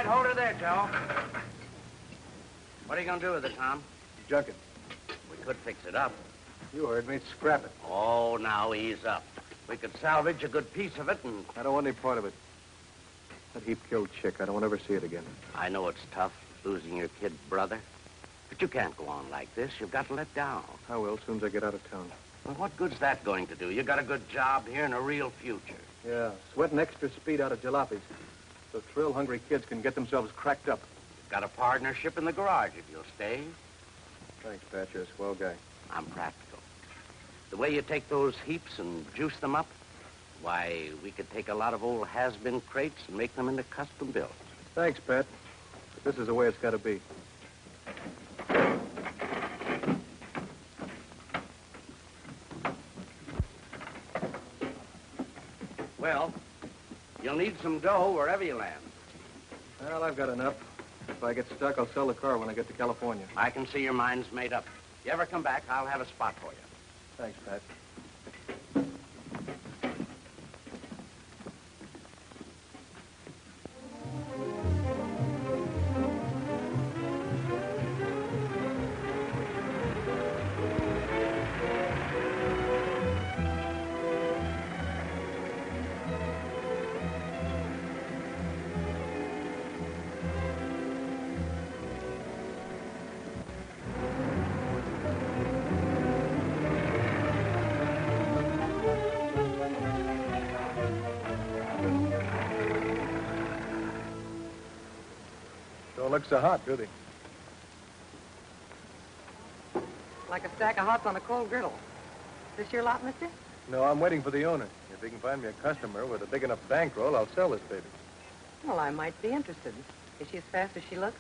right, hold her there, Joe. What are you going to do with it, Tom? Junk it. We could fix it up. You heard me. Scrap it. Oh, now ease up. We could salvage a good piece of it and... I don't want any part of it. That heap-killed chick. I don't want to ever see it again. I know it's tough, losing your kid brother. But you can't go on like this. You've got to let down. I will, as soon as I get out of town. Well, what good's that going to do? You got a good job here and a real future. Yeah, sweating extra speed out of jalopies. So thrill-hungry kids can get themselves cracked up. You've got a partnership in the garage if you'll stay. Thanks, Pat. You're a swell guy. I'm practical. The way you take those heaps and juice them up, why, we could take a lot of old has-been crates and make them into custom builds. Thanks, Pat. But this is the way it's got to be. Well, you'll need some dough wherever you land. Well, I've got enough. If I get stuck, I'll sell the car when I get to California. I can see your mind's made up. If you ever come back, I'll have a spot for you. Thanks, Pat. Don't look so hot, do they? Like a stack of hots on a cold griddle. Is this your lot, mister? No, I'm waiting for the owner. If he can find me a customer with a big enough bankroll, I'll sell this baby. Well, I might be interested. Is she as fast as she looks?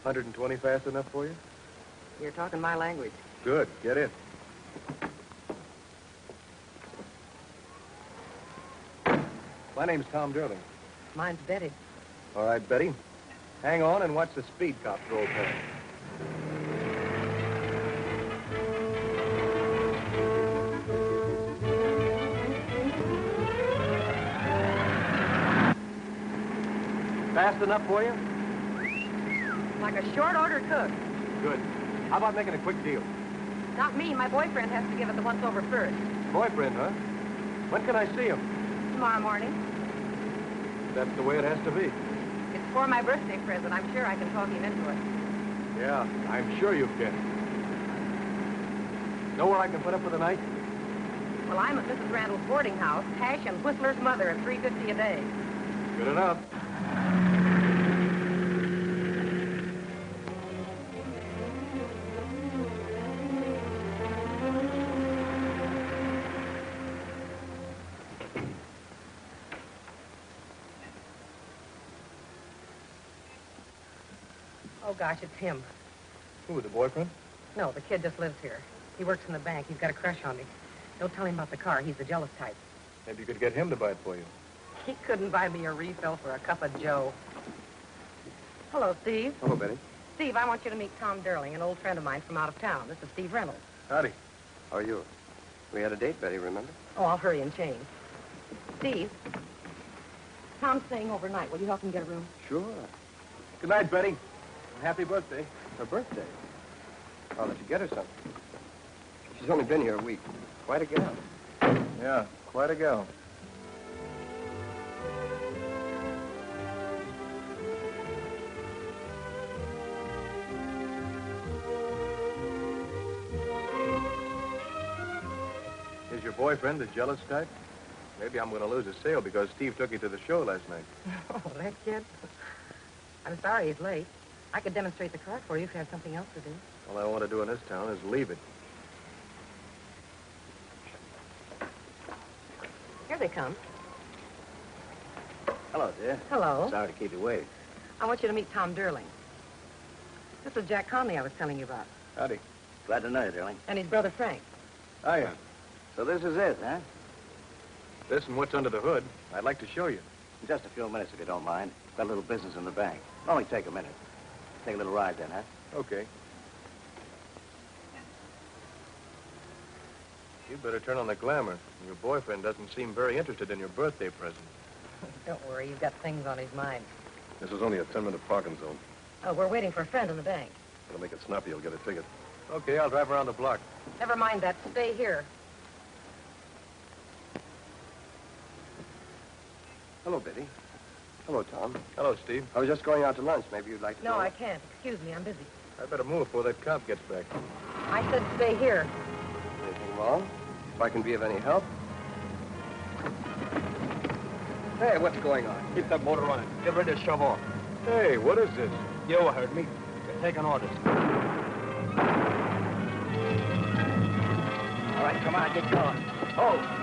120 fast enough for you? You're talking my language. Good. Get in. My name's Tom Durling. Mine's Betty. All right, Betty. Hang on and watch the speed cops roll past. Fast enough for you? Like a short order cook. Good. How about making a quick deal? Not me. My boyfriend has to give it the once-over first. Boyfriend, huh? When can I see him? Tomorrow morning. That's the way it has to be. It's for my birthday present. I'm sure I can talk him into it. Yeah, I'm sure you can. Know where I can put up for the night? Well, I'm at Mrs. Randall's boarding house, Hash and Whistler's mother at $3.50 a day. Good enough. Oh, gosh, it's him. Who, the boyfriend? No, the kid just lives here. He works in the bank. He's got a crush on me. Don't tell him about the car. He's the jealous type. Maybe you could get him to buy it for you. He couldn't buy me a refill for a cup of Joe. Hello, Steve. Hello, Betty. Steve, I want you to meet Tom Durling, an old friend of mine from out of town. This is Steve Reynolds. Howdy. How are you? We had a date, Betty, remember? Oh, I'll hurry and change. Steve, Tom's staying overnight. Will you help him get a room? Sure. Good night, Betty. Happy birthday. Her birthday. I'll let you get her something. She's only been here a week. Quite a gal. Yeah, quite a gal. Is your boyfriend the jealous type? Maybe I'm going to lose a sale because Steve took you to the show last night. Oh, that kid? I'm sorry he's late. I could demonstrate the car for you if you have something else to do. All I want to do in this town is leave it. Here they come. Hello, dear. Hello. Sorry to keep you waiting. I want you to meet Tom Durling. This is Jack Conley I was telling you about. Howdy. Glad to know you, Durling. And his brother Frank. Hiya. So this is it, huh? This and what's under the hood, I'd like to show you. In just a few minutes, if you don't mind. Got a little business in the bank. Only take a minute. Take a little ride then, huh? Okay. You better turn on the glamour. Your boyfriend doesn't seem very interested in your birthday present. Don't worry, you've got things on his mind. This is only a 10-minute parking zone. Oh, we're waiting for a friend in the bank. It'll make it snappy. You'll get a ticket. Okay, I'll drive around the block. Never mind that. Stay here. Hello, Biddy. Hello, Tom. Hello, Steve. I was just going out to lunch. Maybe you'd like to No, go? I can't. Excuse me, I'm busy. I better move before that cop gets back. I said stay here. Anything wrong? If I can be of any help? Hey, what's going on? Keep that motor running. Get ready to shove off. Hey, what is this? You heard me. You're taking orders. All right, come on, get going. Oh!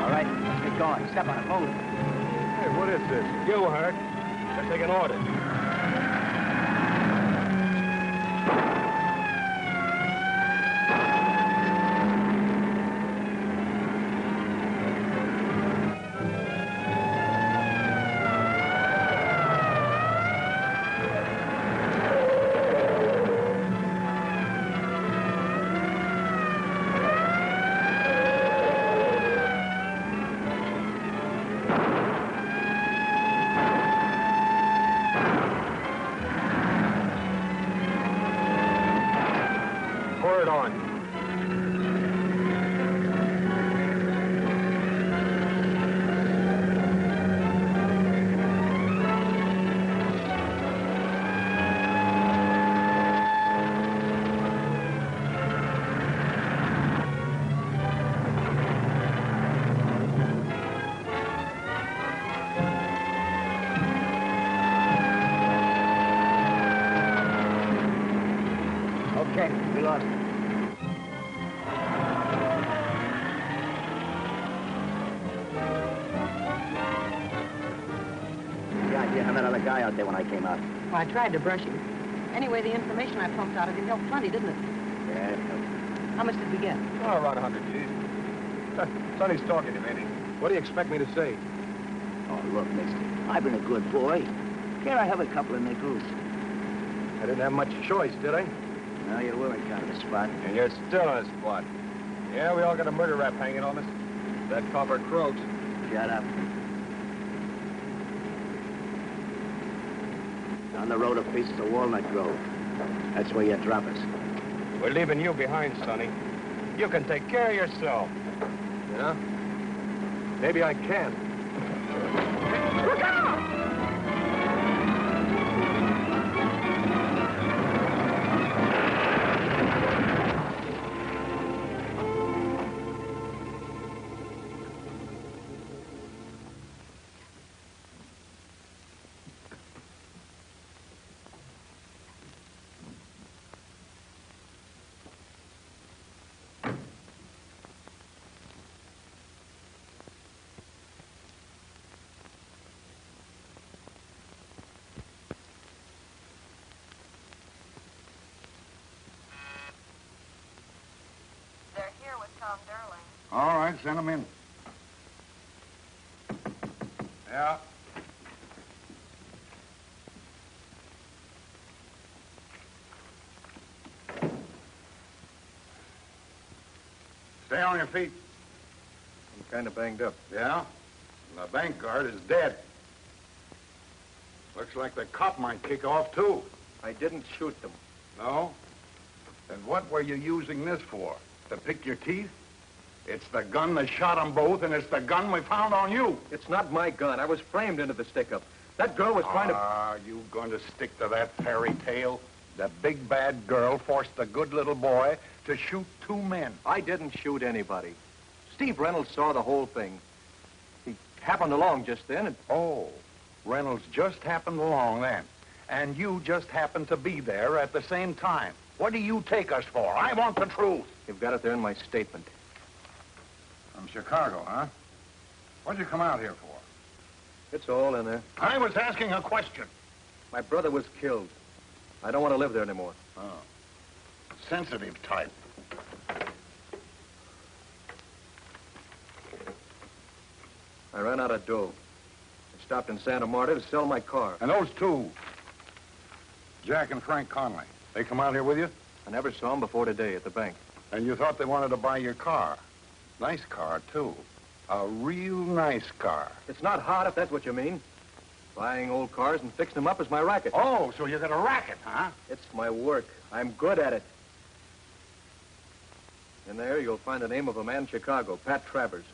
All right, let's get going. Step on it, move. Hey, what is this? You heard. You're taking orders. Pour it on. Okay, we lost it. God, you had that other guy out there when I came out. Well, I tried to brush him. Anyway, the information I pumped out of him helped plenty, didn't it? Yeah, How much did we get? Oh, around 100 G's. Sonny's talking to me, ain't he? What do you expect me to say? Oh, look, mister, I've been a good boy. Can't I have a couple of nickels? I didn't have much choice, did I? No, you were in kind of a spot. And you're still in a spot. Yeah, we all got a murder rap hanging on us. That copper croaks. Shut up. Down the road a piece of Walnut Grove. That's where you drop us. We're leaving you behind, Sonny. You can take care of yourself. Yeah? Maybe I can. Look out! They're here with Tom Derling. All right, send them in. Yeah. Stay on your feet. I'm kind of banged up. Yeah? And the bank guard is dead. Looks like the cop might kick off, too. I didn't shoot them. No? Then what were you using this for? To pick your teeth? It's the gun that shot them both, and it's the gun we found on you. It's not my gun. I was framed into the stick-up. That girl was trying to... Are you going to stick to that fairy tale? The big bad girl forced the good little boy to shoot two men. I didn't shoot anybody. Steve Reynolds saw the whole thing. He happened along just then and... Oh, Reynolds just happened along then. And you just happened to be there at the same time. What do you take us for? I want the truth. You've got it there in my statement. From Chicago, huh? What'd you come out here for? It's all in there. I was asking a question. My brother was killed. I don't want to live there anymore. Oh. Sensitive type. I ran out of dough. stopped in Santa Marta to sell my car. And those two, Jack and Frank Conley, they come out here with you? I never saw them before today at the bank. And you thought they wanted to buy your car. Nice car, too. A real nice car. It's not hot, if that's what you mean. Buying old cars and fixing them up is my racket. Oh, so you got a racket, huh? It's my work. I'm good at it. In there, you'll find the name of a man in Chicago, Pat Travers.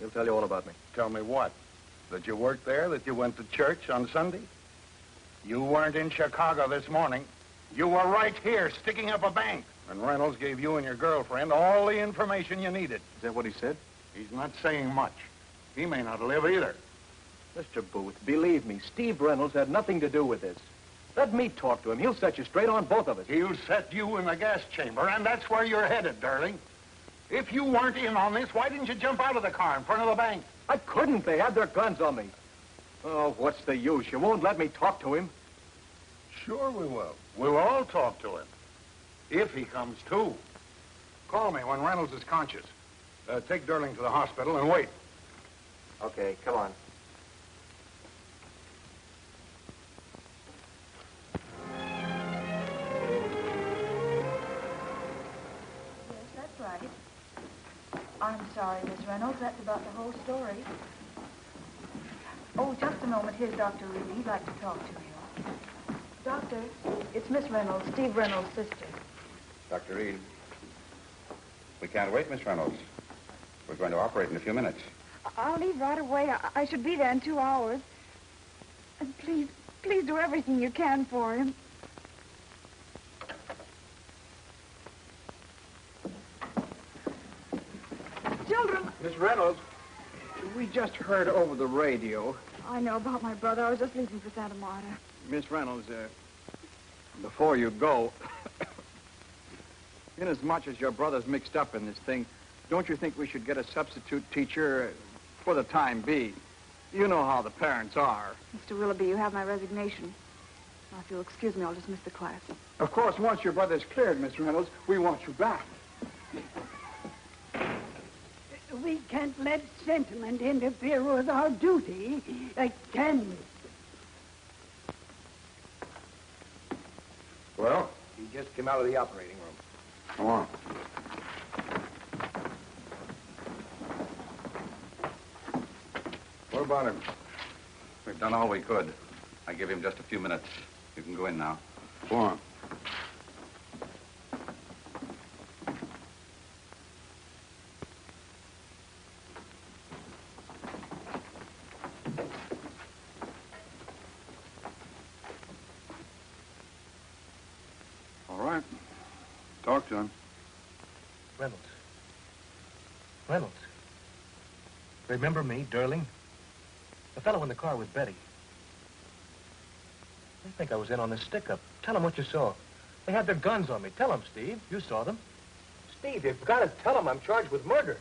He'll tell you all about me. Tell me what? That you worked there, that you went to church on Sunday? You weren't in Chicago this morning. You were right here, sticking up a bank. And Reynolds gave you and your girlfriend all the information you needed. Is that what he said? He's not saying much. He may not live either. Mr. Booth, believe me, Steve Reynolds had nothing to do with this. Let me talk to him. He'll set you straight on both of us. He'll set you in the gas chamber, and that's where you're headed, darling. If you weren't in on this, why didn't you jump out of the car in front of the bank? I couldn't. They had their guns on me. Oh, what's the use? You won't let me talk to him. Sure we will. We'll all talk to him. If he comes to. Call me when Reynolds is conscious. Take Durling to the hospital and wait. Okay, come on. Yes, that's right. I'm sorry, Miss Reynolds. That's about the whole story. Oh, just a moment. Here's Dr. Reed. He'd like to talk to you. Doctor, it's Miss Reynolds, Steve Reynolds' sister. Dr. Reed, we can't wait, Miss Reynolds. We're going to operate in a few minutes. I'll leave right away. I should be there in 2 hours. And please do everything you can for him. Children! Miss Reynolds, we just heard over the radio. I know about my brother. I was just leaving for Santa Marta. Miss Reynolds, before you go, inasmuch as your brother's mixed up in this thing, don't you think we should get a substitute teacher for the time being? You know how the parents are. Mr. Willoughby, you have my resignation. Now, if you'll excuse me, I'll dismiss the class. Of course, once your brother's cleared, Miss Reynolds, we want you back. We can't let sentiment interfere with our duty, can we? Well? He just came out of the operating room. Come on. What about him? We've done all we could. I give him just a few minutes. You can go in now. Go on. All right. Talk to him. Reynolds. Remember me, Durling? The fellow in the car with Betty. I think I was in on this stick-up. Tell him what you saw. They had their guns on me. Tell him, Steve. You saw them. Steve, you've got to tell him I'm charged with murder.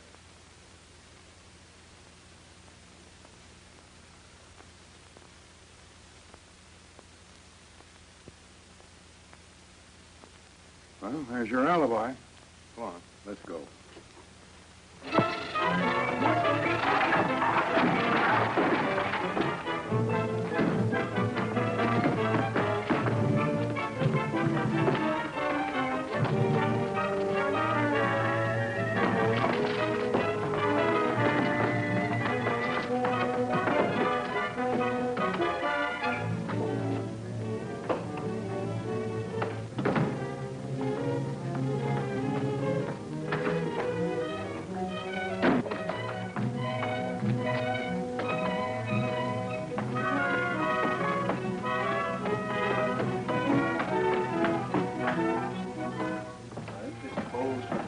Well, there's your alibi. Come on, let's go.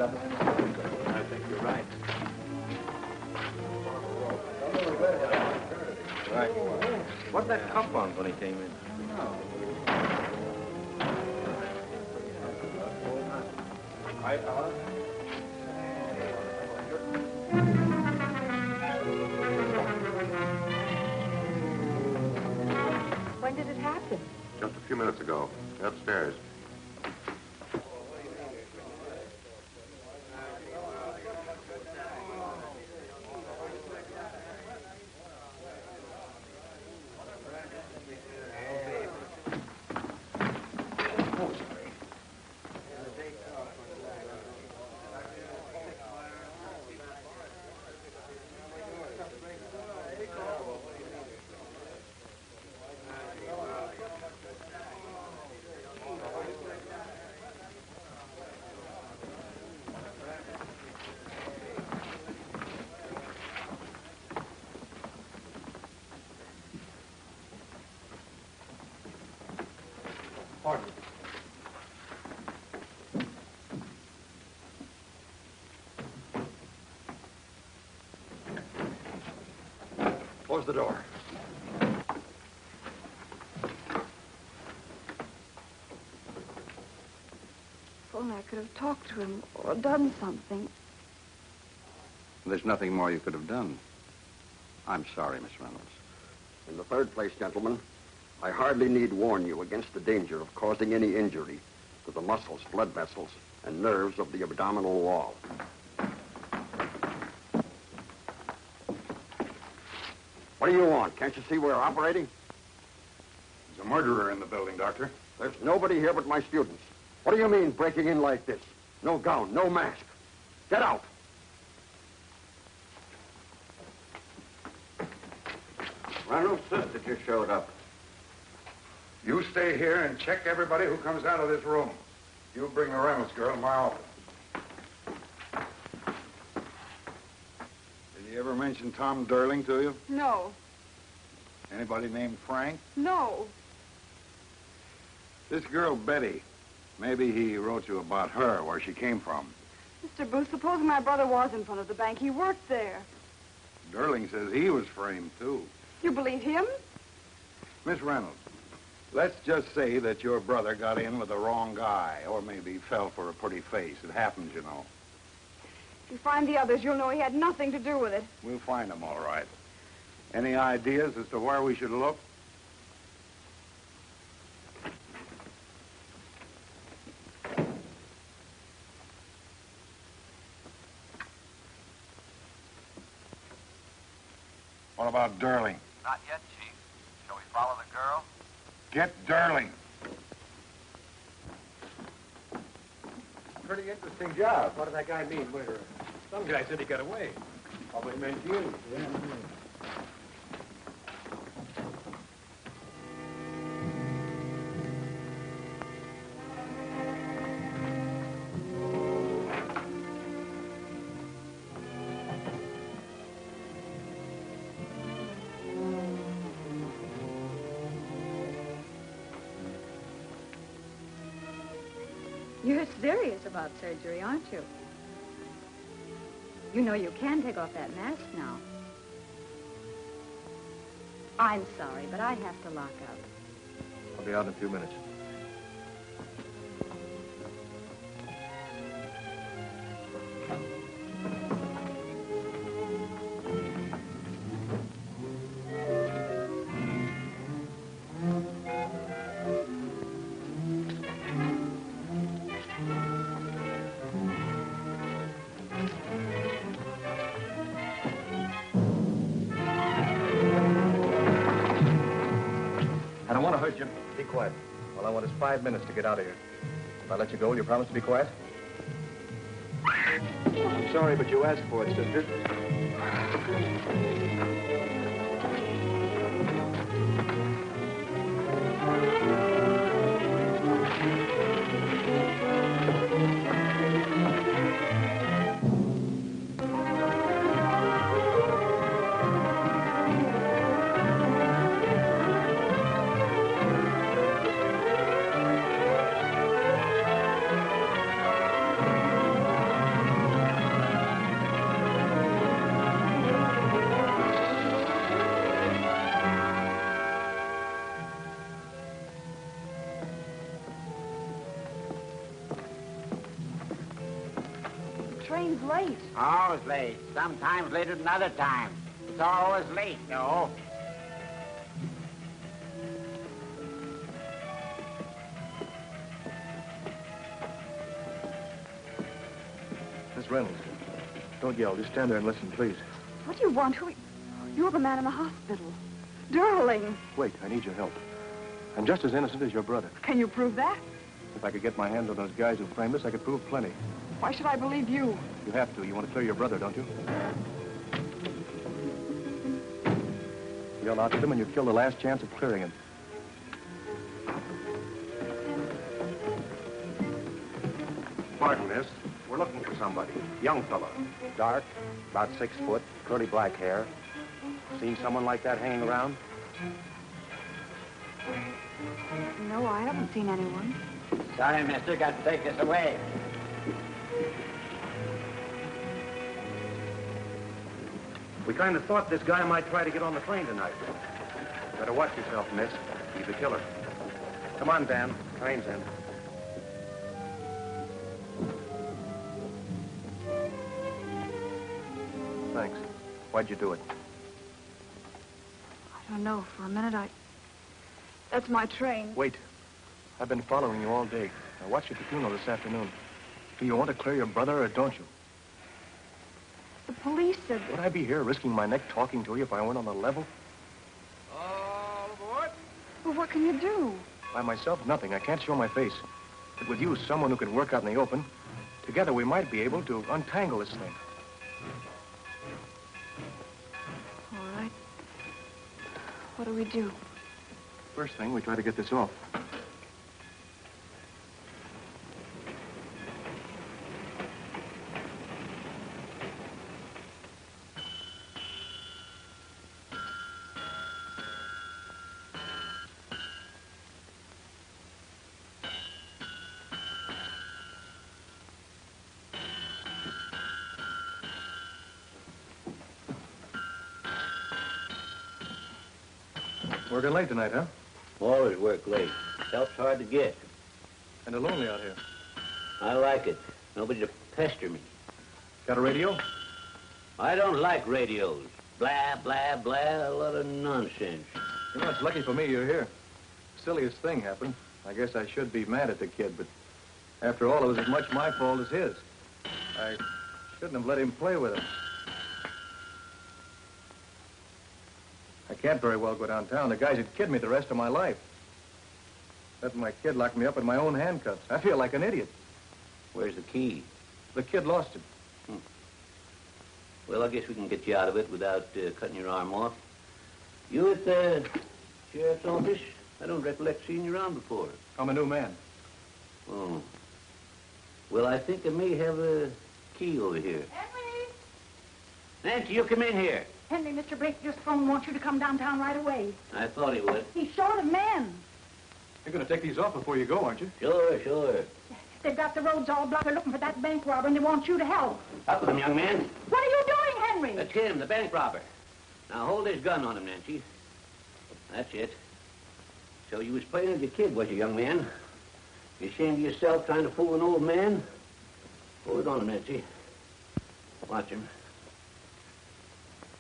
I think you're right. Right. What'd that cup on when he came in? Hi, fella. When did it happen? Just a few minutes ago. Upstairs. Close the door. If only I could have talked to him or done something. There's nothing more you could have done. I'm sorry, Miss Reynolds. In the third place, gentlemen, I hardly need warn you against the danger of causing any injury to the muscles, blood vessels, and nerves of the abdominal wall. What do you want? Can't you see we're operating? There's a murderer in the building, Doctor. There's nobody here but my students. What do you mean, breaking in like this? No gown, no mask. Get out. Reynolds' sister just showed up. You stay here and check everybody who comes out of this room. You bring the Reynolds girl to my office. Did he ever mention Tom Durling to you? No. Anybody named Frank? No. This girl, Betty. Maybe he wrote you about her, where she came from. Mr. Booth, supposing my brother was in front of the bank. He worked there. Durling says he was framed, too. You believe him? Miss Reynolds, let's just say that your brother got in with the wrong guy, or maybe fell for a pretty face. It happens, you know. If you find the others, you'll know he had nothing to do with it. We'll find them, all right. Any ideas as to where we should look? What about Durling? Not yet, Chief. Shall we follow the girl? Get Durling. Pretty interesting job. What did that guy mean, murderer? Some guy said he got away. Probably meant you. Yeah. You're serious about surgery, aren't you? You know you can take off that mask now. I'm sorry, but I have to lock up. I'll be out in a few minutes. I don't want to hurt you. Be quiet. All I want is 5 minutes to get out of here. If I let you go, will you promise to be quiet? I'm sorry, but you asked for it, sister. Train's late. Always late. Sometimes later than other times. It's always late, you know. Miss Reynolds, don't yell. Just stand there and listen, please. What do you want? You're the man in the hospital. Durling. Wait, I need your help. I'm just as innocent as your brother. Can you prove that? If I could get my hands on those guys who framed us, I could prove plenty. Why should I believe you? You have to. You want to clear your brother, don't you? You'll out him and you kill the last chance of clearing him. Pardon, miss. We're looking for somebody. Young fellow. Dark, about 6 foot, curly black hair. Seen someone like that hanging around? No, I haven't seen anyone. Sorry, mister. Got to take this away. We kind of thought this guy might try to get on the plane tonight. Better watch yourself, miss. He's a killer. Come on, Dan. Train's in. Thanks. Why'd you do it? I don't know. For a minute, That's my train. Wait. I've been following you all day. I watched you at the funeral this afternoon. Do you want to clear your brother or don't you? The police said that... Would I be here risking my neck talking to you if I went on the level? All aboard. Well, what can you do? By myself, nothing. I can't show my face. But with you, someone who can work out in the open, together we might be able to untangle this thing. All right. What do we do? First thing, we try to get this off. Working late tonight, huh? Always work late. Help's hard to get. Kind of lonely out here. I like it. Nobody to pester me. Got a radio? I don't like radios. Blah, blah, blah, a lot of nonsense. You know, it's lucky for me you're here. Silliest thing happened. I guess I should be mad at the kid, but after all, it was as much my fault as his. I shouldn't have let him play with it. I can't very well go downtown. The guys would kid me the rest of my life. Letting my kid lock me up in my own handcuffs. I feel like an idiot. Where's the key? The kid lost it. Well, I guess we can get you out of it without cutting your arm off. You at the sheriff's office? I don't recollect seeing you around before. I'm a new man. Oh. Well, I think I may have a key over here. Henry! Nancy, you come in here. Henry, Mr. Blake just phoned wants you to come downtown right away. I thought he would. He's short of men. You're going to take these off before you go, aren't you? Sure, sure. They've got the roads all blocked. They're looking for that bank robber, and they want you to help. Up with him, young man. What are you doing, Henry? That's him, the bank robber. Now, hold this gun on him, Nancy. That's it. So you was playing with your kid, was you, young man? You ashamed of yourself trying to fool an old man? Hold it on him, Nancy. Watch him.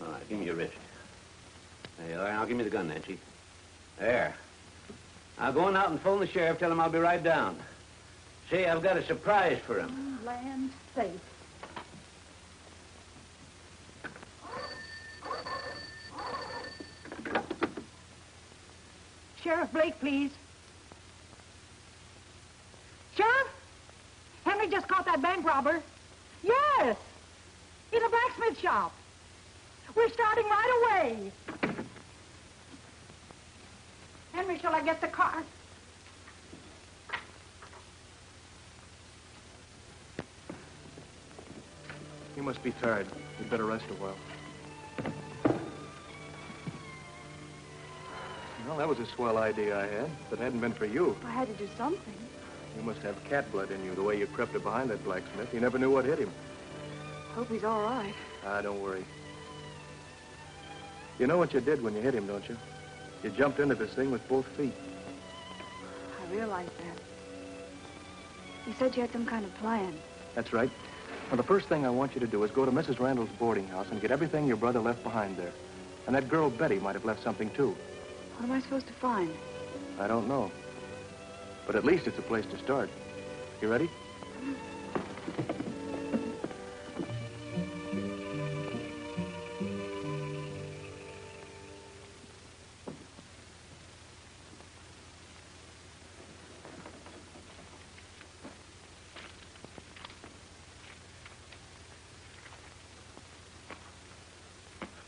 All right, give me your wrist. There you are. Now give me the gun, Nancy. There. Now go on out and phone the sheriff. Tell him I'll be right down. Say, I've got a surprise for him. Oh, land safe. Sheriff Blake, please. Sheriff? Henry just caught that bank robber. Yes! In a blacksmith shop. We're starting right away. Henry, shall I get the car? You must be tired. You'd better rest a while. Well, that was a swell idea I had. If it hadn't been for you. I had to do something. You must have cat blood in you, the way you crept up behind that blacksmith. You never knew what hit him. Hope he's all right. Ah, don't worry. You know what you did when you hit him, don't you? You jumped into this thing with both feet. I realized that. You said you had some kind of plan. That's right. Well, the first thing I want you to do is go to Mrs. Randall's boarding house and get everything your brother left behind there. And that girl Betty might have left something, too. What am I supposed to find? I don't know. But at least it's a place to start. You ready?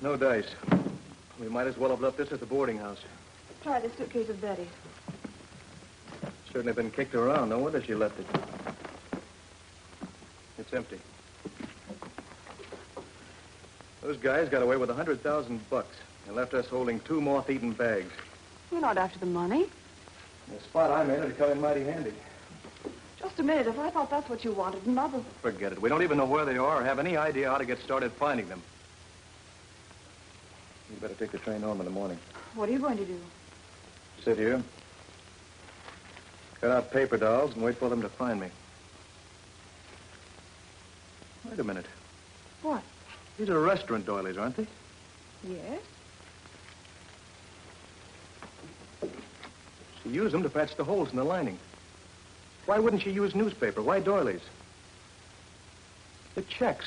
No dice. We might as well have left this at the boarding house. Try the suitcase of Betty's. Certainly been kicked around. No wonder she left it. It's empty. Those guys got away with $100,000 and left us holding 2 moth-eaten bags. You're not after the money. The spot I made it'd come in mighty handy. Just a minute. If I thought that's what you wanted, Mother... Forget it. We don't even know where they are or have any idea how to get started finding them. You better take the train home in the morning. What are you going to do? Sit here. Cut out paper dolls and wait for them to find me. Wait a minute. What? These are restaurant doilies, aren't they? Yes. She used them to patch the holes in the lining. Why wouldn't she use newspaper? Why doilies? The checks.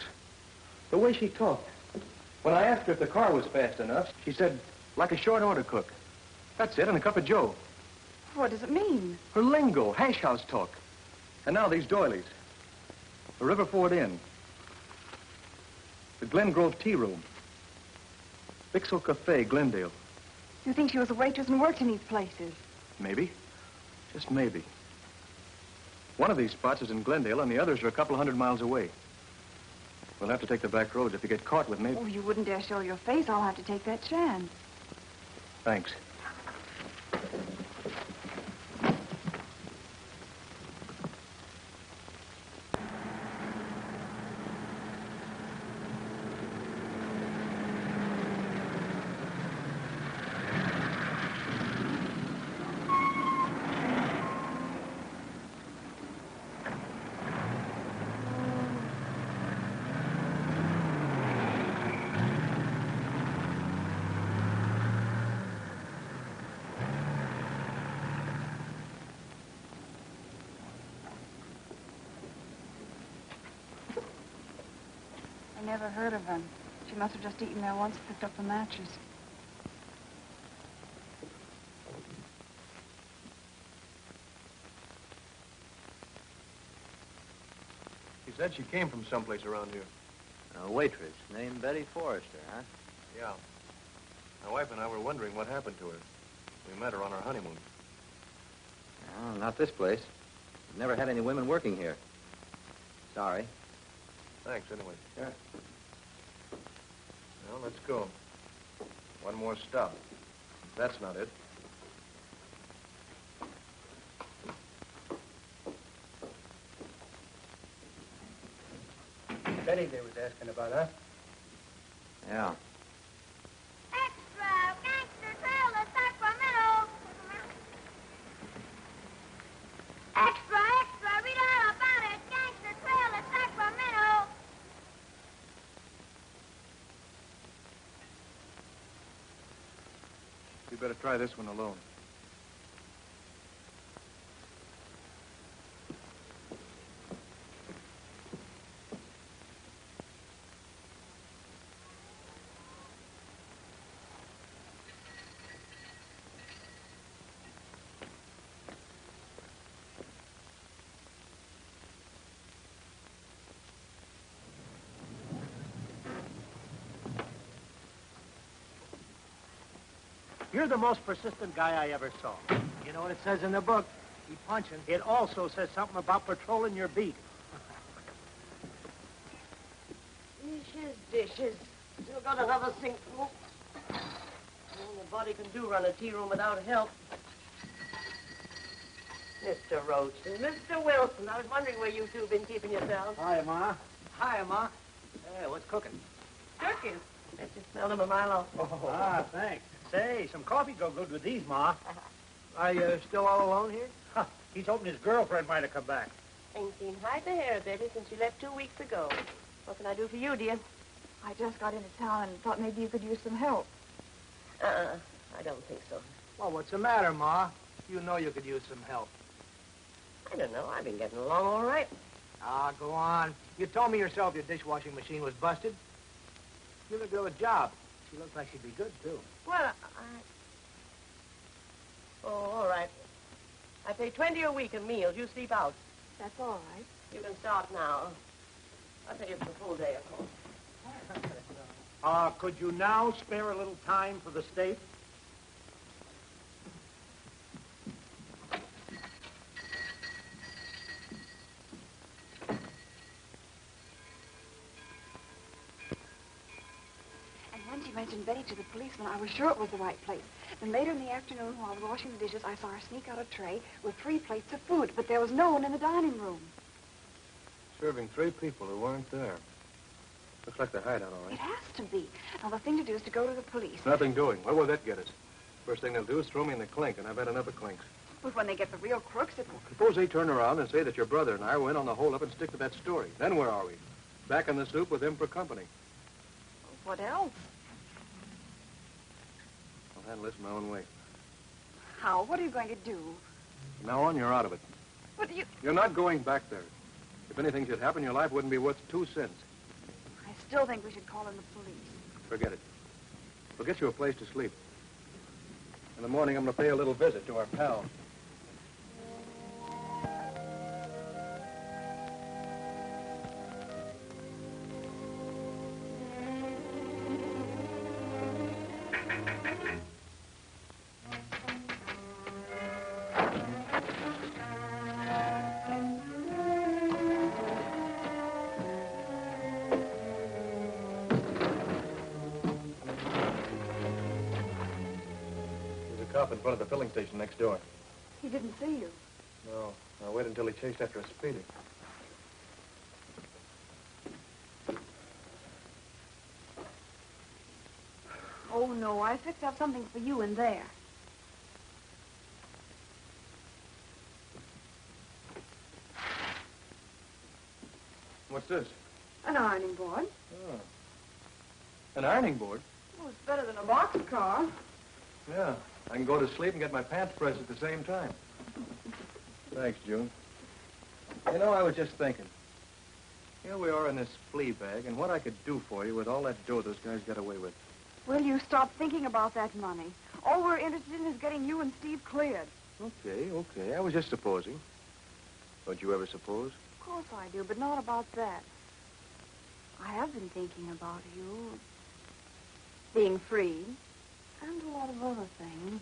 The way she talked. When I asked her if the car was fast enough, she said, like a short order cook. That's it, and a cup of joe. What does it mean? Her lingo, hash house talk. And now these doilies. The River Ford Inn. The Glen Grove Tea Room. Bixel Cafe, Glendale. You think she was a waitress and worked in these places? Maybe. Just maybe. One of these spots is in Glendale, and the others are a couple of 100 miles away. We'll have to take the back roads. If you get caught with me... Oh, you wouldn't dare show your face. I'll have to take that chance. Thanks. I never heard of her. She must have just eaten there once and picked up the matches. She said she came from someplace around here. A waitress named Betty Forrester, huh? Yeah. My wife and I were wondering what happened to her. We met her on our honeymoon. No, not this place. We've never had any women working here. Sorry. Thanks, anyway. Yeah. Well, let's go. One more stop. That's not it. Betty they was asking about, huh? Yeah. Extra! Gangster trail to Sacramento! Extra, extra! Read all about it! Gangster trail to Sacramento! You better try this one alone. You're the most persistent guy I ever saw. You know what it says in the book? Keep punching. It also says something about patrolling your beat. Dishes. Still got another sink full. Nobody can do run a tea room without help. Mr. Roachton, Mr. Wilson, I was wondering where you two been keeping yourselves. Hi, Ma. Hi, Ma. Hey, what's cooking? Turkeys. I just smelled them a mile off. Ah, thanks. Say, some coffee go good with these, Ma. Are you still all alone here? Huh, he's hoping his girlfriend might have come back. Ain't seen hide the hair, Betty, since she left 2 weeks ago. What can I do for you, dear? I just got into town and thought maybe you could use some help. I don't think so. Well, what's the matter, Ma? You know you could use some help. I don't know. I've been getting along all right. Ah, go on. You told me yourself your dishwashing machine was busted. Give the girl a job. She looks like she'd be good, too. Well, Oh, all right. I pay 20 a week in meals. You sleep out. That's all right. You can start now. I'll pay you for the full day, of course. Could you now spare a little time for the state? And once you mentioned Betty to the policeman, I was sure it was the right place. Then later in the afternoon, while I was washing the dishes, I saw her sneak out a tray with 3 plates of food, but there was no one in the dining room. Serving 3 people who weren't there. Looks like the hideout, all right. It has to be. Now, the thing to do is to go to the police. Nothing doing. What will that get us? First thing they'll do is throw me in the clink, and I've had enough of clinks. But when they get the real crooks, it will... Suppose they turn around and say that your brother and I were in on the hold-up and stick to that story. Then where are we? Back in the soup with him for company. What else? I'll handle this my own way. How? What are you going to do? From now on, you're out of it. But you... You're not going back there. If anything should happen, your life wouldn't be worth 2 cents. I still think we should call in the police. Forget it. We'll get you a place to sleep. In the morning, I'm going to pay a little visit to our pal. Cop in front of the filling station next door. He didn't see you. No. I'll wait until he chased after a speeder. Oh, no. I fixed up something for you in there. What's this? An ironing board. Oh. An ironing board? Well, it's better than a boxcar. Yeah. I can go to sleep and get my pants pressed at the same time. Thanks, June. You know, I was just thinking. Here we are in this flea bag, and what I could do for you with all that dough those guys got away with. Will you stop thinking about that money? All we're interested in is getting you and Steve cleared. Okay. I was just supposing. Don't you ever suppose? Of course I do, but not about that. I have been thinking about you being free. And a lot of other things.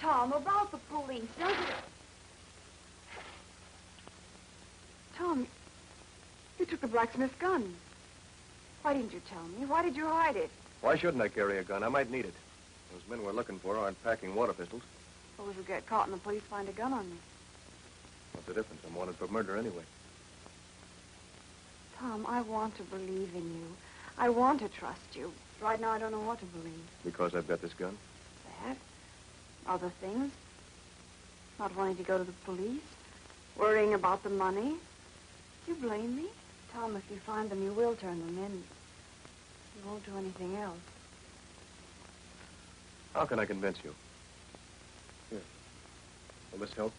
Tom, about the police, don't you... Tom, you took the blacksmith's gun. Why didn't you tell me? Why did you hide it? Why shouldn't I carry a gun? I might need it. Those men we're looking for aren't packing water pistols. Suppose you get caught and the police find a gun on you. What's the difference? I'm wanted for murder anyway. Tom, I want to believe in you. I want to trust you. Right now, I don't know what to believe. Because I've got this gun? That? Other things? Not wanting to go to the police? Worrying about the money? Do you blame me? Tom, if you find them, you will turn them in. You won't do anything else. How can I convince you? Here. Will this help?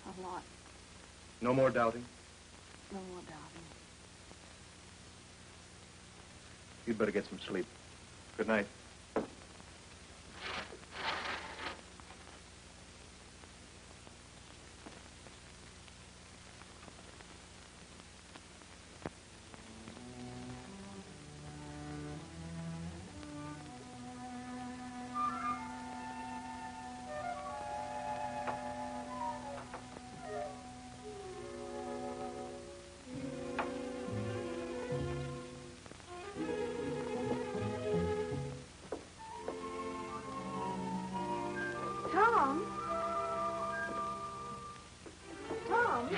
A lot. No more doubting? No more doubting. You'd better get some sleep. Good night. Tom? Tom?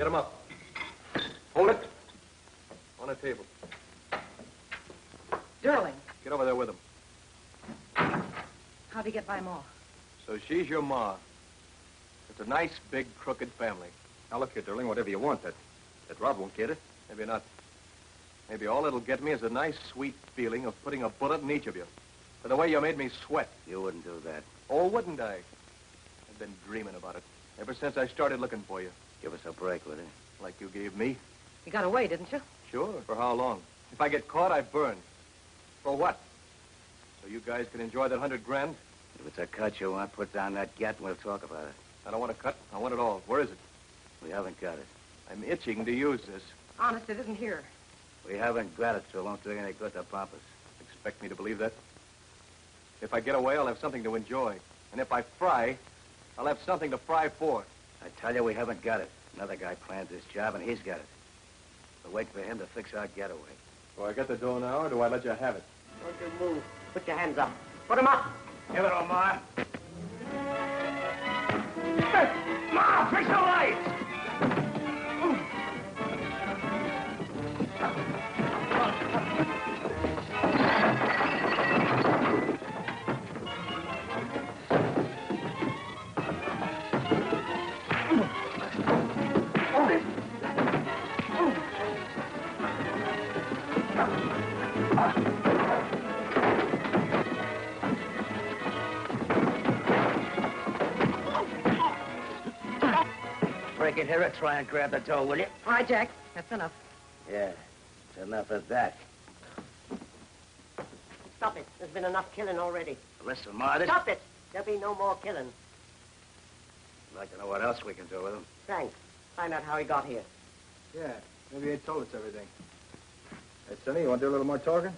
Get him up. Hold it. On the table. Durling, Get over there with him. how'd he get by Ma? So she's your ma. It's a nice, big, crooked family. Now, look here, Durling, whatever you want, that rod won't get it. Maybe not. Maybe all it'll get me is a nice, sweet feeling of putting a bullet in each of you. For the way you made me sweat. You wouldn't do that. Oh, wouldn't I? I've been dreaming about it ever since I started looking for you. Give us a break with it. Like you gave me. You got away, didn't you? Sure. For how long? If I get caught, I burn. For what? So you guys can enjoy that $100,000? If it's a cut you want, put down that gat and we'll talk about it. I don't want a cut. I want it all. Where is it? We haven't got it. I'm itching to use this. Honest, it isn't here. We haven't got it, so it won't do any good to pump us. Expect me to believe that? If I get away, I'll have something to enjoy. And if I fry, I'll have something to fry for. I tell you, we haven't got it. Another guy planned this job, and he's got it. We're waiting for him to fix our getaway. Do I get the dough now, or do I let you have it? Don't you move. Put your hands up. Put them up. Give it on, Ma. Ma, fix the lights! Break it here or try and grab the dough, will you? All right, Jack. That's enough. Yeah, it's enough of that. Stop it. There's been enough killing already. Listen, Ma, this... Stop it. There'll be no more killing. I'd like to know what else we can do with him. Thanks. Find out how he got here. Yeah, maybe he told us everything. Hey, Sonny, you want to do a little more talking?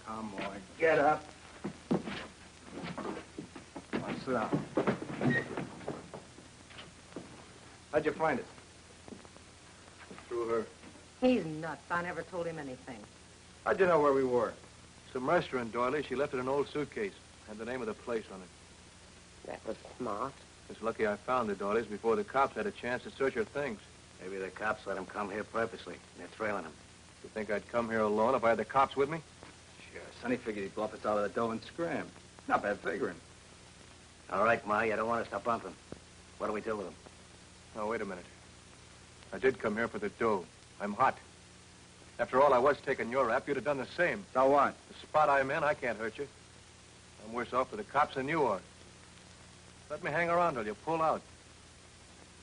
Come on, get up. Come on, sit down. How'd you find it? Through her. He's nuts. I never told him anything. How'd you know where we were? Some restaurant, Doily. She left it in an old suitcase. Had the name of the place on it. That was smart. It's lucky I found the Doilies before the cops had a chance to search her things. Maybe the cops let him come here purposely, and they're trailing him. You think I'd come here alone if I had the cops with me? Sure, Sonny figured he'd bluff us out of the dough and scram. Not bad figuring. All right, Ma, you don't want us to bump him. What do we do with him? Now, wait a minute. I did come here for the dough. I'm hot. After all, I was taking your rap. You'd have done the same. So what? The spot I'm in, I can't hurt you. I'm worse off for the cops than you are. Let me hang around till you pull out.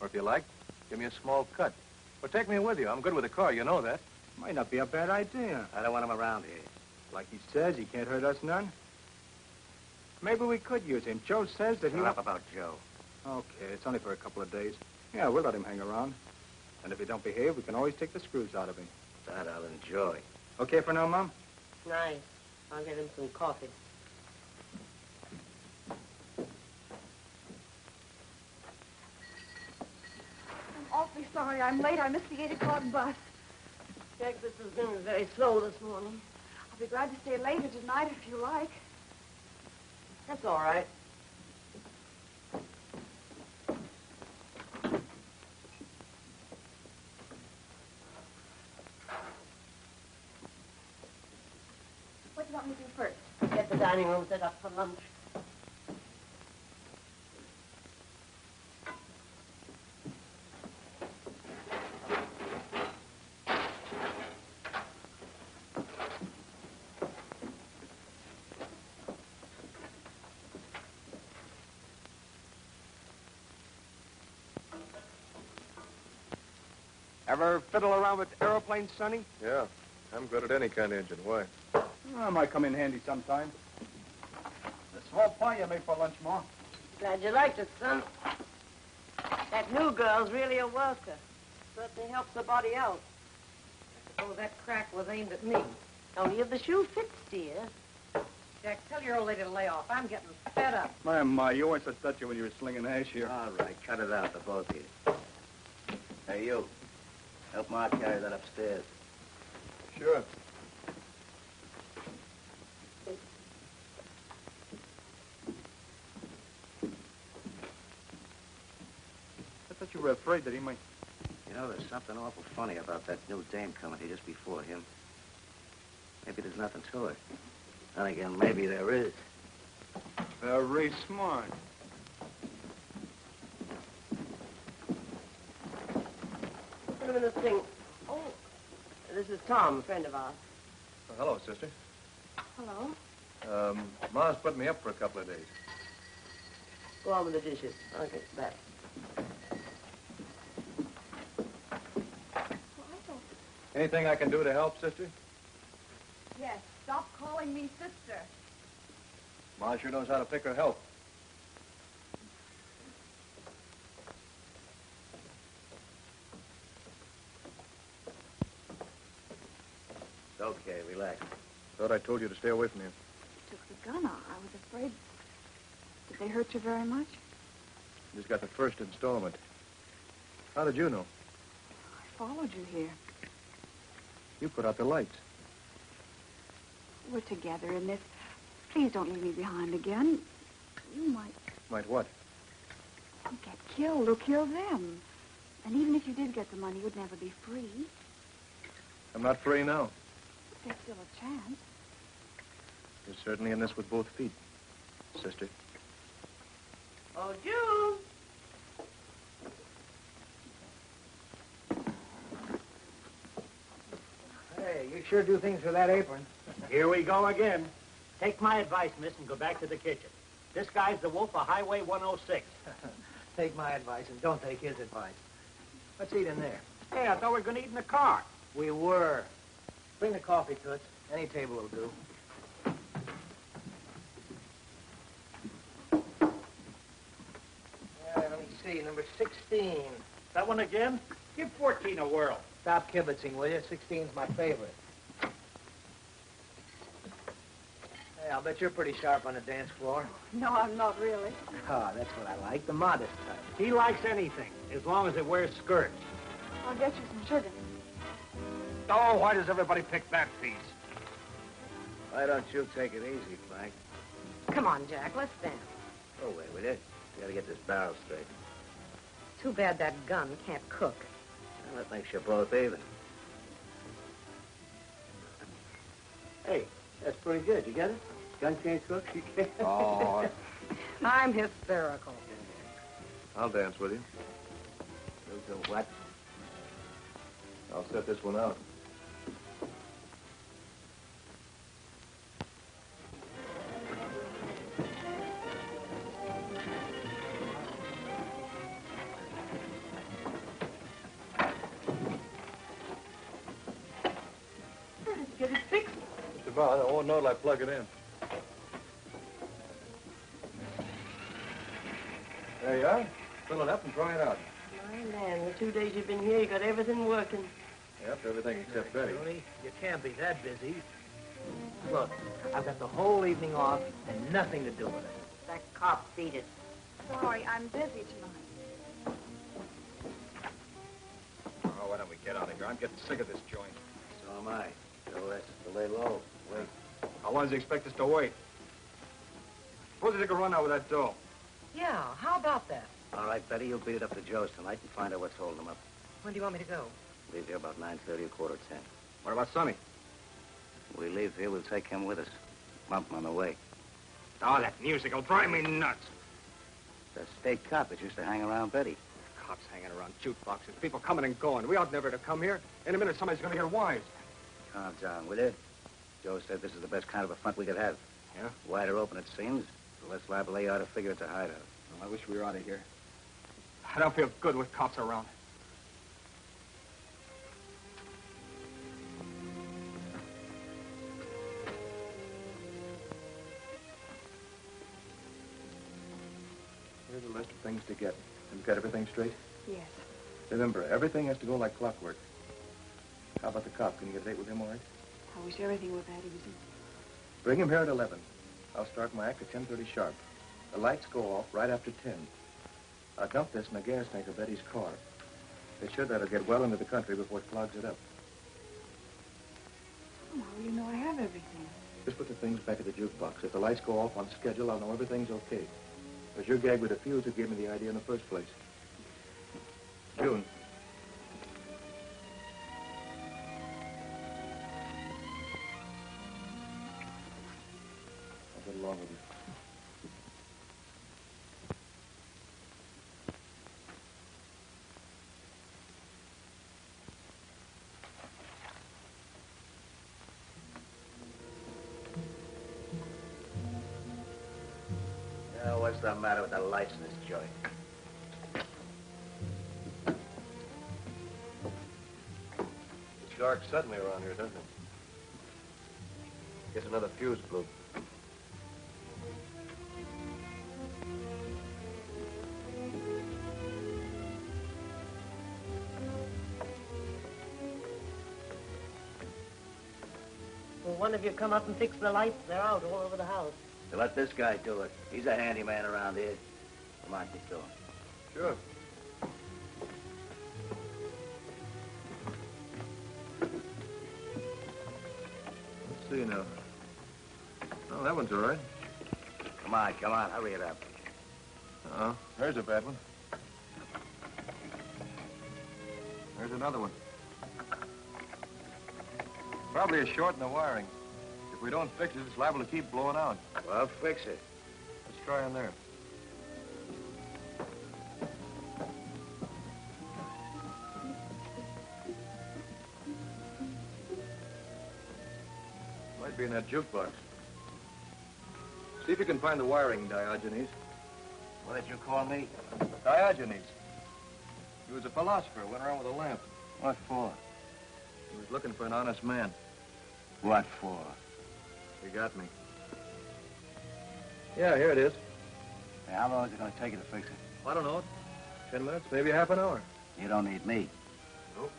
Or if you like, give me a small cut. Or take me with you. I'm good with a car, you know that. Might not be a bad idea. I don't want him around here. Like he says, he can't hurt us none. Maybe we could use him. Joe says that Shut up about Joe. Okay, it's only for a couple of days. Yeah, we'll let him hang around. And if he don't behave, we can always take the screws out of him. That I'll enjoy. Okay for now, Mom? Nice. I'll get him some coffee. I'm awfully sorry I'm late. I missed the 8 o'clock bus. Jack, this has been very slow this morning. I'll be glad to stay later tonight if you like. That's all right. What do you want me to do first? Get the dining room set up for lunch. Ever fiddle around with aeroplanes, Sonny? Yeah. I'm good at any kind of engine. Why? Well, might come in handy sometime. The small pie you made for lunch, Ma. Glad you liked it, son. That new girl's really a worker. Certainly helps the body out. I suppose that crack was aimed at me. Only if the shoe fits, dear. Jack, tell your old lady to lay off. I'm getting fed up. Ma, you weren't so touchy when you were slinging hash here. All right, cut it out, the both of you. Hey, you. Help Ma carry that upstairs. Sure. I thought you were afraid that he might... know, there's something awful funny about that new dame coming here just before him. Maybe there's nothing to it. Then again, maybe there is. Very smart. Put him in this thing. Oh, this is Tom, a friend of ours. Oh, hello, sister. Hello? Ma's put me up for a couple of days. Go on with the dishes. I'll get back. Anything I can do to help, sister? Yes, stop calling me sister. Ma sure knows how to pick her help. It's okay, relax. Thought I told you to stay away from him. You took the gun. I was afraid. Did they hurt you very much? Just got the first installment. How did you know? I followed you here. You put out the lights. We're together in this. Please don't leave me behind again. You might Might what? get killed or kill them. And even if you did get the money, you'd never be free. I'm not free now. But there's still a chance. You're certainly in this with both feet, sister. Oh, June! Hey, you sure do things with that apron. Here we go again. Take my advice, miss, and go back to the kitchen. This guy's the wolf of Highway 106. Take my advice and don't take his advice. Let's eat in there. Hey, I thought we were going to eat in the car. We were. Bring the coffee, Toots. Any table will do. Let me see. Number 16. That one again? Give 14 a whirl. Stop kibitzing, will you? 16's my favorite. Hey, I'll bet you're pretty sharp on the dance floor. No, I'm not really. Ah, that's what I like, the modest type. He likes anything, as long as it wears skirts. I'll get you some sugar. Oh, why does everybody pick that piece? Why don't you take it easy, Frank? Come on, Jack, let's dance. Oh, wait with it. You gotta get this barrel straight. Too bad that gun can't cook. Well, that makes you both even. Hey, that's pretty good. You get it? Gun can't cook, you can't. Oh, I'm hysterical. I'll dance with you. You'll do what? I'll set this one out. Get it fixed. Just about. I won't know till I plug it in. There you are. Fill it up and try it out. My man, the 2 days you've been here, you got everything working. Yep, everything except Betty. Tony, you can't be that busy. Look, I've got the whole evening off and nothing to do with it. That cop beat it. Sorry, I'm busy tonight. Oh, why don't we get out of here? I'm getting sick of this joint. So am I. So let's lay low. Wait. How long does he expect us to wait? Suppose he took a run out with that dough. Yeah, how about that? All right, Betty, you'll beat it up to Joe's tonight and find out what's holding him up. When do you want me to go? Leave here about 9:30 or 9:45. What about Sonny? We leave here, we'll take him with us. Bump him on the way. Oh, that music will drive me nuts. The state cop that used to hang around Betty. Cops hanging around jukeboxes, people coming and going. We ought never to come here. In a minute, somebody's going to hear wise. Calm down, will you? Joe said this is the best kind of a front we could have. Yeah? Wider open, it seems. The less liable they are to figure it's a hideout. Well, I wish we were out of here. I don't feel good with cops around. Here's a list of things to get. Have you got everything straight? Yes. Remember, everything has to go like clockwork. How about the cop? Can you get a date with him all right? I wish everything were that easy. Bring him here at 11. I'll start my act at 10:30 sharp. The lights go off right after 10. I'll dump this in a gas tank of Betty's car. Be sure that'll get well into the country before it clogs it up. Oh, how do you know I have everything? Just put the things back at the jukebox. If the lights go off on schedule, I'll know everything's okay. It was your gag with the fuse that gave me the idea in the first place. June, wrong with you? What's the matter with the lights in this joint? It's dark suddenly around here, doesn't it? Guess another fuse blew. Will one of you come up and fix the lights? They're out all over the house. So let this guy do it. He's a handyman around here. Come on, get going. Sure. Let's see now. Oh, that one's all right. Come on, hurry it up. Uh-oh. There's a bad one. There's another one. Probably a short in the wiring. If we don't fix it, it's liable to keep blowing out. Well, fix it. Let's try on there. Might be in that jukebox. See if you can find the wiring, Diogenes. What did you call me? Diogenes. He was a philosopher, went around with a lamp. What for? He was looking for an honest man. What for? He got me. Yeah, here it is. Hey, how long is it going to take you to fix it? I don't know. 10 minutes, maybe half an hour. You don't need me. Nope.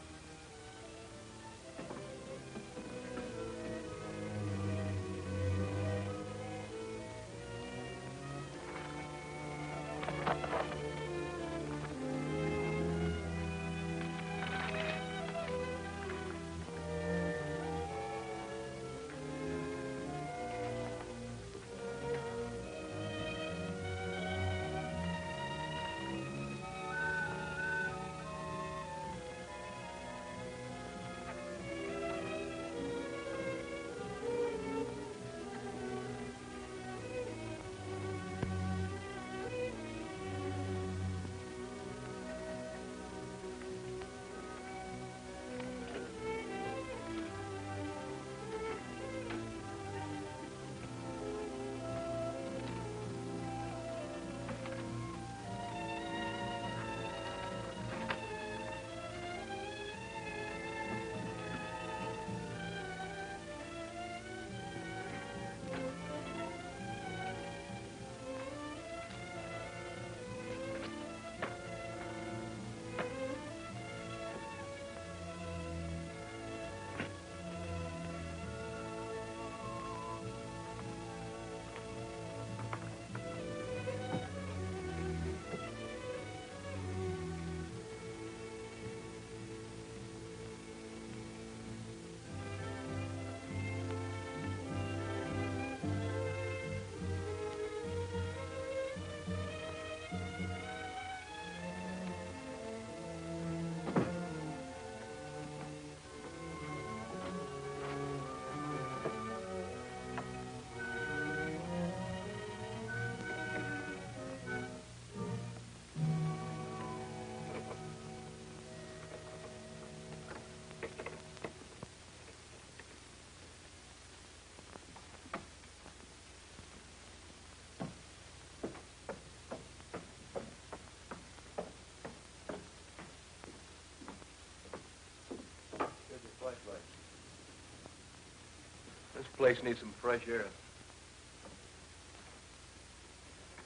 This place needs some fresh air.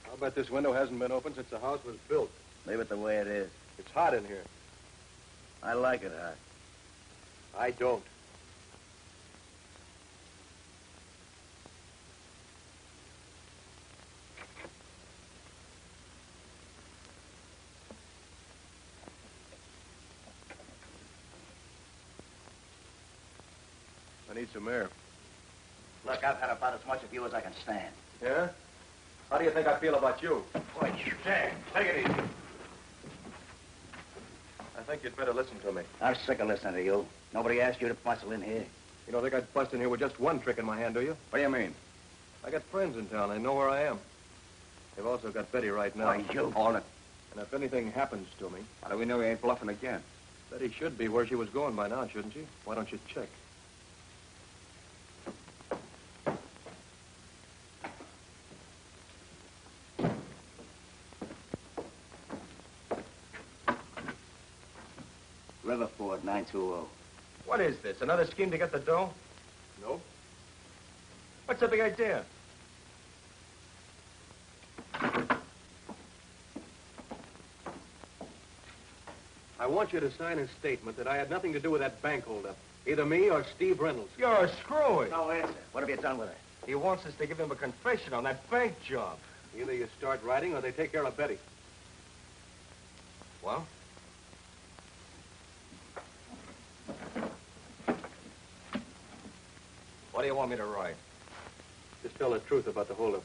I'll bet this window hasn't been opened since the house was built. Leave it the way it is. It's hot in here. I like it hot. I don't. I need some air. Look, I've had about as much of you as I can stand. Yeah? How do you think I feel about you? Boy, Take it easy. I think you'd better listen to me. I'm sick of listening to you. Nobody asked you to bustle in here. You don't think I'd bust in here with just one trick in my hand, do you? What do you mean? I got friends in town. I know where I am. They've also got Betty right now. Why, you hold it. And if anything happens to me... How do we know he ain't bluffing again? Betty should be where she was going by now, shouldn't she? Why don't you check? Riverford, 920. What is this? Another scheme to get the dough? No. What's the big idea? I want you to sign a statement that I had nothing to do with that bank holdup. Either me or Steve Reynolds. You're screwy. No answer. What have you done with it? He wants us to give him a confession on that bank job. Either you start writing or they take care of Betty. Well? What do you want me to write? Just tell the truth about the holdup.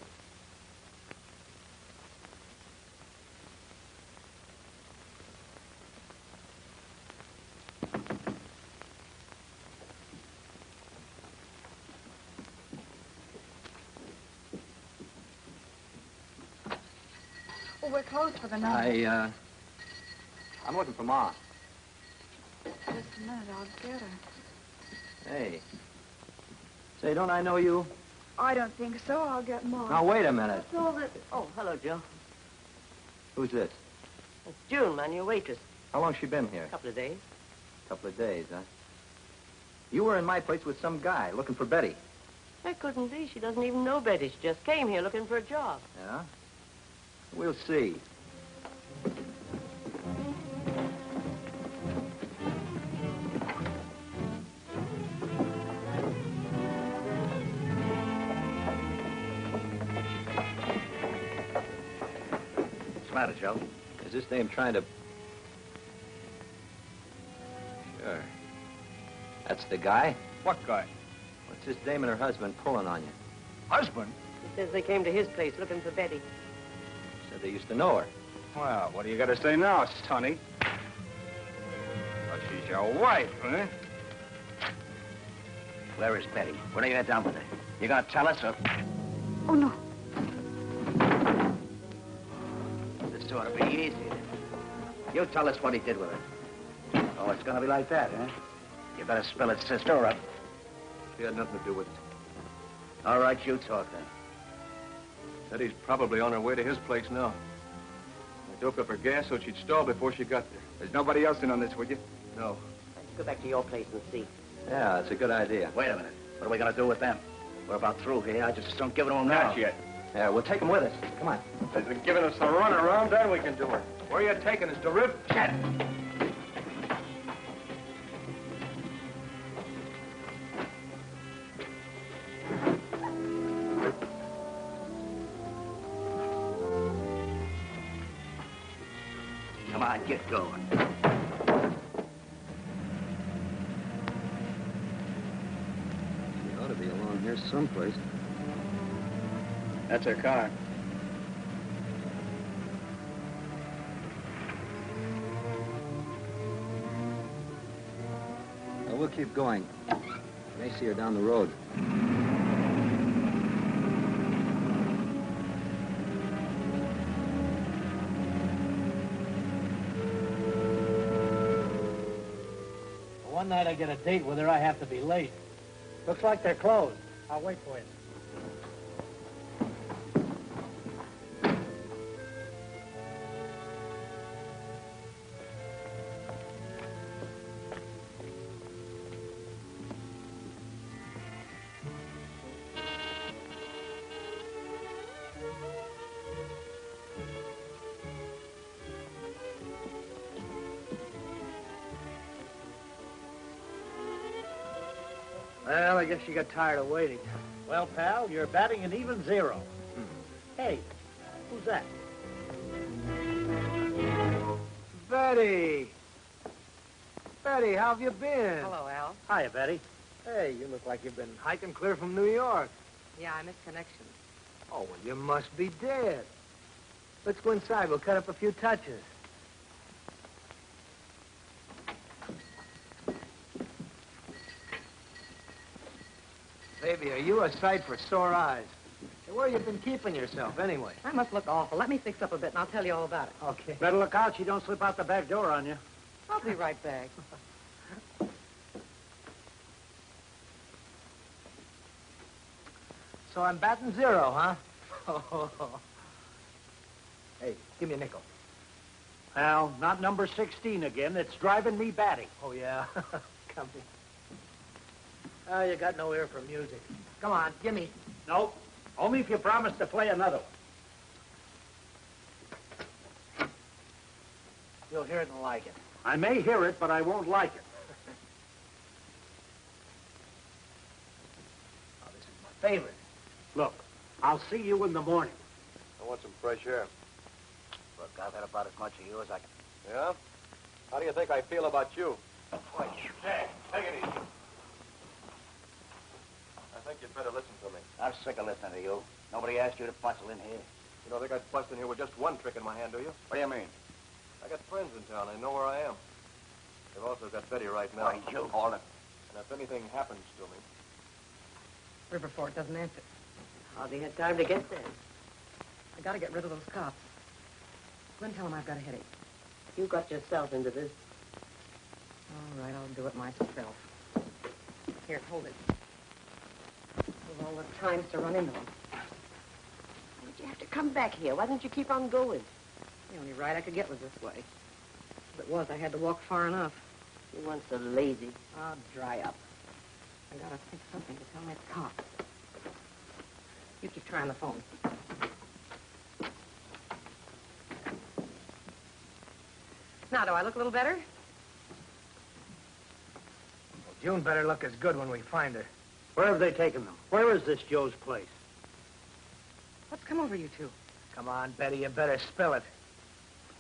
Oh, we're closed for the night. I'm looking for Ma. Just a minute, I'll get her. Hey. Say, don't I know you? I don't think so. I'll get Mom. Now, wait a minute. That's all that... Oh, hello, Joe. Who's this? It's June, man, your waitress. How long's she been here? A couple of days. Couple of days, huh? You were in my place with some guy looking for Betty. That couldn't be. She doesn't even know Betty. She just came here looking for a job. Yeah? We'll see. What's the matter, Joe? Is this dame trying to... Sure. That's the guy? What guy? What's this dame and her husband pulling on you? Husband? He says they came to his place looking for Betty. Said they used to know her. Well, what do you got to say now, Sonny? Well, she's your wife, huh? Where is Betty? What are you done with her? You gonna tell us or... Oh, no. This ought to be easy. You tell us what he did with her. Oh, it's gonna be like that, huh? You better spill it, sister, or... She had nothing to do with it. All right, you talk then. Betty's probably on her way to his place now. I doped up her gas so she'd stall before she got there. There's nobody else in on this, would you? No. Let's go back to your place and see. Yeah, that's a good idea. Wait a minute. What are we gonna do with them? We're about through here. I just don't give it to them now. Not yet. Yeah, we'll take them with us. Come on. If they're giving us the run around, then we can do it. Where are you taking us, to Rip? Shut Come on, get going. She ought to be along here someplace. That's her car. Well, we'll keep going. May see her down the road. One night I get a date with her, I have to be late. Looks like they're closed. I'll wait for you. Well, I guess you got tired of waiting. Well, pal, you're batting an even 0. Hey, who's that? Betty! Betty, how have you been? Hello, Al. Hiya, Betty. Hey, you look like you've been hiking clear from New York. Yeah, I missed connections. Oh, well, you must be dead. Let's go inside. We'll cut up a few touches. Baby, are you a sight for sore eyes? Where you been keeping yourself, anyway? I must look awful. Let me fix up a bit, and I'll tell you all about it. Okay. Better look out she don't slip out the back door on you. I'll be right back. So I'm batting 0, huh? Hey, give me a nickel. Well, not number 16 again. It's driving me batty. Oh, yeah? Come here. Oh, you got no ear for music. Come on, give me. Nope. Only if you promise to play another one. You'll hear it and like it. I may hear it, but I won't like it. Oh, this is my favorite. Look, I'll see you in the morning. I want some fresh air. Look, I've had about as much of you as I can. Yeah? How do you think I feel about you? Jack, take it easy. I think you'd better listen to me. I'm sick of listening to you. Nobody asked you to bustle in here. You don't think I'd bust in here with just one trick in my hand, do you? What do you mean? I got friends in town. They know where I am. They've also got Betty right now. Why, you call it. And if anything happens to me... Riverford doesn't answer. Hardly had time to get there. I gotta get rid of those cops. Gwen, tell them I've got a headache. You got yourself into this. All right, I'll do it myself. Here, hold it. With all the times to run into them. Why'd you have to come back here? Why didn't you keep on going? The only ride I could get was this way. If it was, I had to walk far enough. You weren't so lazy. Oh, dry up. I gotta think something to tell that cop. You keep trying the phone. Now, do I look a little better? Well, June better look as good when we find her. Where have they taken them? Where is this Joe's place? What's come over you two? Come on, Betty, you better spill it.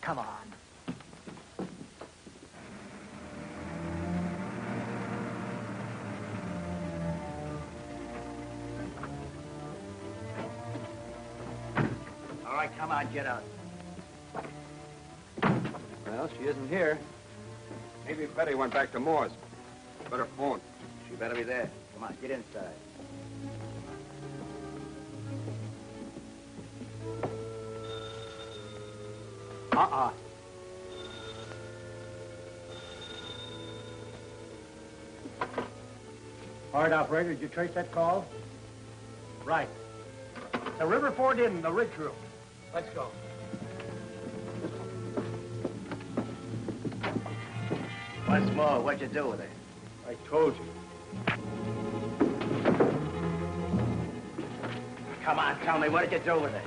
Come on. All right, come on, get out. Well, she isn't here. Maybe Betty went back to Moore's. Better phone. She better be there. Come on, get inside. Uh-uh. All right, operator, did you trace that call? Right. The Riverford Inn, the Ridge Room. Let's go. Once more, what'd you do with her? I told you. Come on, tell me, what did you do with her?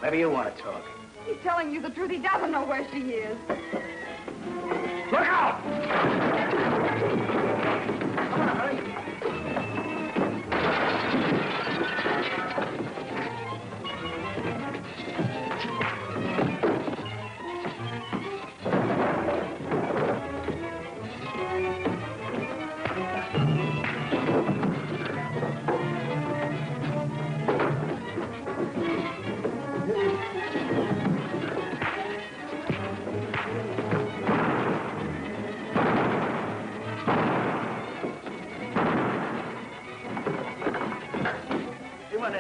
Maybe you want to talk. He's telling you the truth. He doesn't know where she is. Look out! Come on, hurry.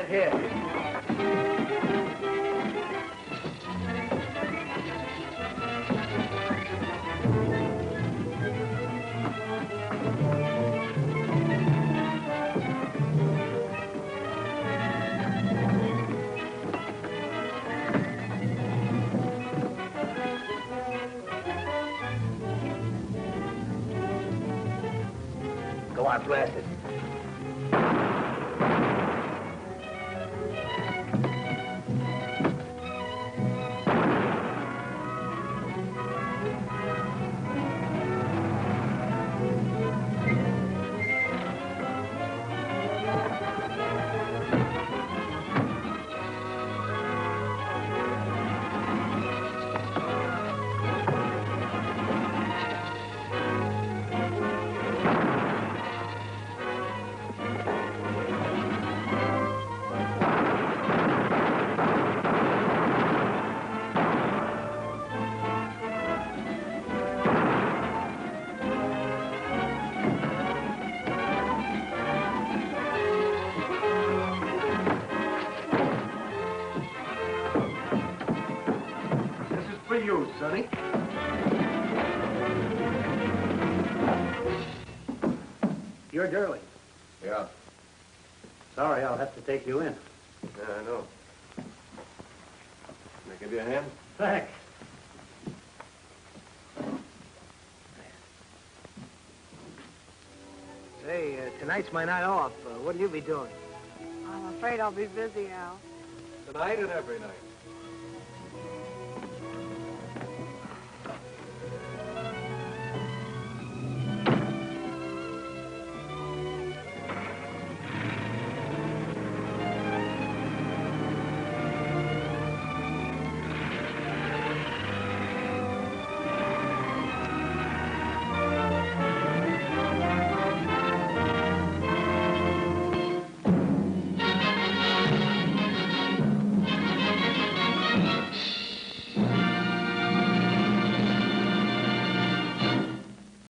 Here. Go on, blast it. for you, Sonny. You're Durley. Yeah. Sorry, I'll have to take you in. Yeah, I know. Can I give you a hand? Thanks. Say, tonight's my night off. What'll you be doing? I'm afraid I'll be busy, Al. Tonight and every night.